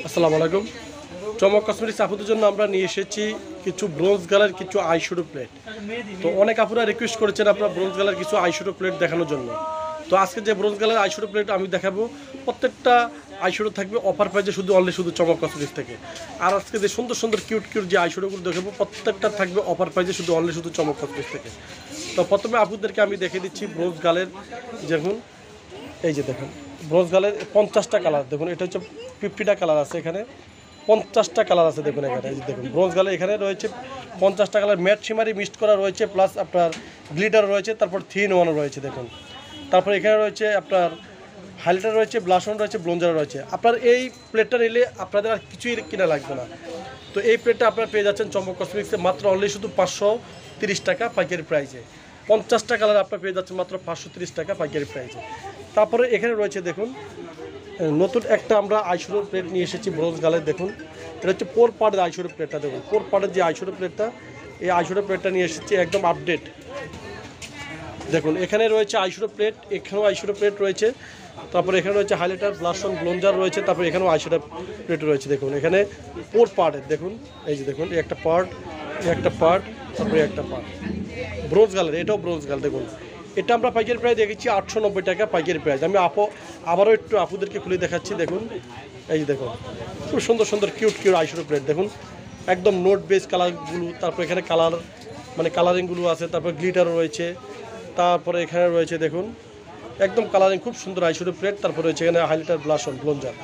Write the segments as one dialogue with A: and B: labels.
A: আসসালামু আলাইকুম। চমক কসমেটিক্স আপুদের জন্য আমরা নিয়ে এসেছি কিছু ব্রোঞ্জ কালার কিছু আইশ্যাডো প্লেট। তো অনেক আপুরা রিকোয়েস্ট করেছেন আপনারা ব্রোঞ্জ কালার কিছু আইশ্যাডো প্লেট দেখানোর জন্য। তো আজকে যে ব্রোঞ্জ কালার আইশ্যাডো প্লেট আমি দেখাবো, প্রত্যেকটা আইশ্যাডো থাকবে অফার প্রাইসে শুধু চমক কসমেটিক্স থেকে। আর আজকে যে সুন্দর সুন্দর কিউট যে আইশ্যাডোগুলো দেখাবো প্রত্যেকটা থাকবে অফার প্রাইসে শুধু চমক কসমেটিক্স থেকে। তো প্রথমে আপুদেরকে আমি দেখে দিচ্ছি ব্রোঞ্জ গালের, দেখুন এই যে দেখুন ব্রোঞ্জ গালের 50টা কালার। দেখুন এটা হচ্ছে 50টা কালার আছে, এখানে 50টা কালার আছে। দেখুন এখানে এই যে দেখুন ব্রোঞ্জ গালে এখানে রয়েছে 50টা কালার, ম্যাট শিমারি মিক্সড করা রয়েছে, প্লাস আপনার গ্লিটার রয়েছে, তারপর 3-in-1 রয়েছে দেখুন। তারপর এখানে রয়েছে আপনার হাইলাইটার রয়েছে, ব্লাশ অন রয়েছে, ব্লোঞ্জার রয়েছে। আপনার এই প্লেটটা নিলে আপনাদের আর কিছুই কিনা লাগবে না। তো এই প্লেটটা আপনারা পেয়ে যাচ্ছেন চমক কসমেটিক্সে মাত্র অনলি শুধু 530 টাকা পাইকারি প্রাইসে। 50টা কালার আপনারা পেয়ে যাচ্ছেন মাত্র 530 টাকা পাইকারি প্রাইসে। তারপরে এখানে রয়েছে দেখুন নতুন একটা আমরা আইশ্যাডো প্লেট নিয়ে এসেছি ব্রোঞ্জ গালের। দেখুন এটা হচ্ছে 4 পার্টের আইশ্যাডো প্লেটটা। দেখুন 4 পার্টের যে আইশ্যাডো প্লেটটা, এই আইশ্যাডো প্লেটটা নিয়ে এসেছি একদম আপডেট। দেখুন এখানে রয়েছে আইশ্যাডো প্লেট, এখানেও আইশ্যাডো প্লেট রয়েছে, তারপরে এখানে রয়েছে হাইলাইটার, ব্লাশ অন, ব্লোঞ্জার রয়েছে, তারপরে এখানেও আইশ্যাডো প্লেট রয়েছে। দেখুন এখানে 4 পার্টের। দেখুন এই যে দেখুন একটা পার্ট, একটা পার্ট, তারপরে একটা পার্ট ব্রোঞ্জ গালের, এটাও ব্রোঞ্জ গাল। দেখুন এটা আমরা পাইকারি প্রাইস দেখেছি 890 টাকা পাইকারি প্রাইস। আমি আবারও একটু আপুদেরকে খুলে দেখাচ্ছি। দেখুন এই যে দেখুন খুব সুন্দর সুন্দর কিউট আইশ্যাডো প্লেট। দেখুন একদম নোট বেস কালারগুলো, তারপর এখানে কালার মানে কালারিংগুলো আছে, তারপর গ্লিটারও রয়েছে, তারপরে এখানে রয়েছে দেখুন একদম কালারিং খুব সুন্দর আইশ্যাডো প্লেট। তারপর রয়েছে এখানে হাইলাইটার, ব্লাশ অন, ব্লোঞ্জার।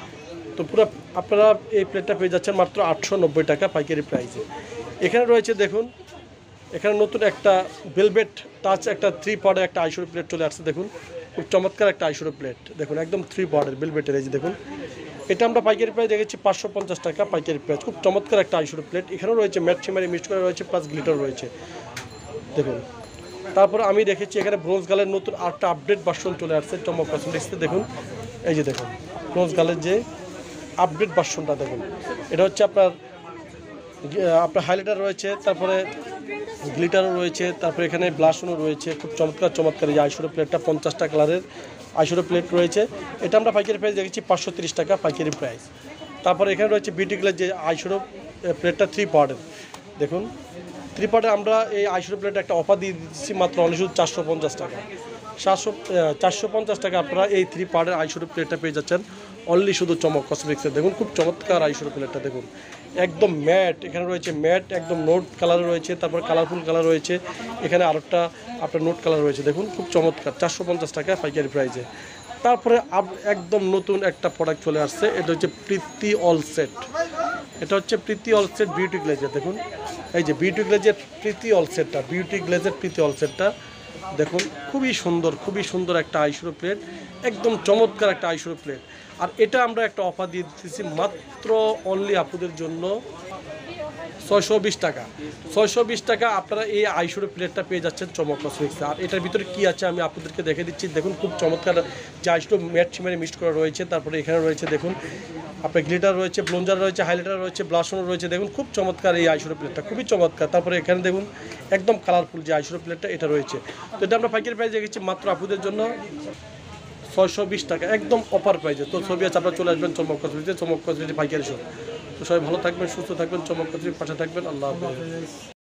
A: তো পুরো আপনারা এই প্লেটটা পেয়ে যাচ্ছেন মাত্র 890 টাকা পাইকারি প্রাইসে। এখানে রয়েছে দেখুন এখানে নতুন একটা ভেলভেট টাচ একটা 3 পার্টের একটা আইশ্যাডো প্লেট চলে আসছে। দেখুন খুব চমৎকার একটা আইশ্যাডো প্লেট। দেখুন একদম 3 পার্টের ভেলভেটের। এই যে দেখুন এটা আমরা পাইকারি প্রাইস দেখেছি 550 টাকা পাইকারি প্রাইস। খুব চমৎকার একটা আইশ্যাডো প্লেট। এখানেও রয়েছে ম্যাট শিমারি মিক্সড করা রয়েছে, প্লাস গ্লিটার রয়েছে। দেখুন তারপরে আমি দেখেছি এখানে ব্রোঞ্জ গালের নতুন আরেকটা আপডেট ভার্সন চলে আসছে চমক কসমেটিক্সে। দেখুন এই যে দেখুন ব্রোঞ্জ গালের যে আপডেট ভার্সনটা। দেখুন এটা হচ্ছে আপনার হাইলাইটার রয়েছে, তারপরে গ্লিটারও রয়েছে, তারপরে এখানে ব্লাশনও রয়েছে। খুব চমৎকার এই আইশ্যাডো প্লেটটা 50টা কালারের আইশ্যাডো প্লেট রয়েছে। এটা আমরা পাইকারি প্রাইস দেখেছি 530 টাকা পাইকারি প্রাইস। তারপরে এখানে রয়েছে বিউটি গ্লেজ যে আইশ্যাডো প্লেটটা 3 পার্টের। দেখুন 3 পার্টের আমরা এই আইশ্যাডো প্লেটে একটা অফার দিয়ে দিচ্ছি মাত্র অনলি শুধু 450 টাকা। 450 টাকা আপনারা এই 3 পার্টের আইশ্যাডো প্লেটটা পেয়ে যাচ্ছেন অনলি শুধু চমক কসমেটিক্সে। দেখুন খুব চমৎকার আইশ্যাডো প্লেটটা। দেখুন একদম ম্যাট, এখানে রয়েছে ম্যাট একদম নোট কালার রয়েছে, তারপর কালারফুল কালার রয়েছে, এখানে আরেকটা আপনার নোট কালার রয়েছে। দেখুন খুব চমৎকার 450 টাকা পাইকারি প্রাইসে। তারপরে একদম নতুন একটা প্রোডাক্ট চলে আসছে, এটা হচ্ছে প্রীতি অল সেট। এটা হচ্ছে প্রীতি অল সেট বিউটি গ্লেজের। দেখুন এই যে বিউটি গ্লেজের প্রীতি অল সেটটা, বিউটি গ্লেজের প্রীতি অল সেটটা দেখুন খুবই সুন্দর একটা আইশ্যাডো প্লেট, একদম চমৎকার একটা আইশ্যাডো প্লেট। আর এটা আমরা একটা অফার দিয়ে দিতেছি মাত্র অনলি আপুদের জন্য 620 টাকা। 620 টাকা আপনারা এই আইশ্যাডো প্লেটটা পেয়ে যাচ্ছেন চমক কসমেটিক্সে। আর এটার ভিতরে কী আছে আমি আপনাদেরকে দেখে দিচ্ছি। দেখুন খুব চমৎকার যে আইশ্যাডো ম্যাট শিমারি মিক্সড করা রয়েছে, তারপরে এখানে রয়েছে দেখুন আপনার গ্লিটার রয়েছে, ব্লোঞ্জার রয়েছে, হাইলাইটার রয়েছে, ব্লাশ অন রয়েছে। দেখুন খুব চমৎকার এই আইশ্যাডো প্লেটটা, খুবই চমৎকার। তারপরে এখানে দেখুন একদম কালারফুল যে আইশ্যাডো প্লেটটা এটা রয়েছে। তো এটা আমরা পাইকারি প্রাইস দেখেছি মাত্র আপুদের জন্য 620 টাকা, একদম অফার প্রাইসে। তো ছবি আছে আপনারা চলে আসবেন চমক কসমেটিক্সে, চমক কসমেটিক্স পাইকারি শপ। তো সবাই ভালো থাকবেন, সুস্থ থাকবেন, চমক কসমেটিক্স পাশে থাকবেন। আল্লাহ হাফেজ।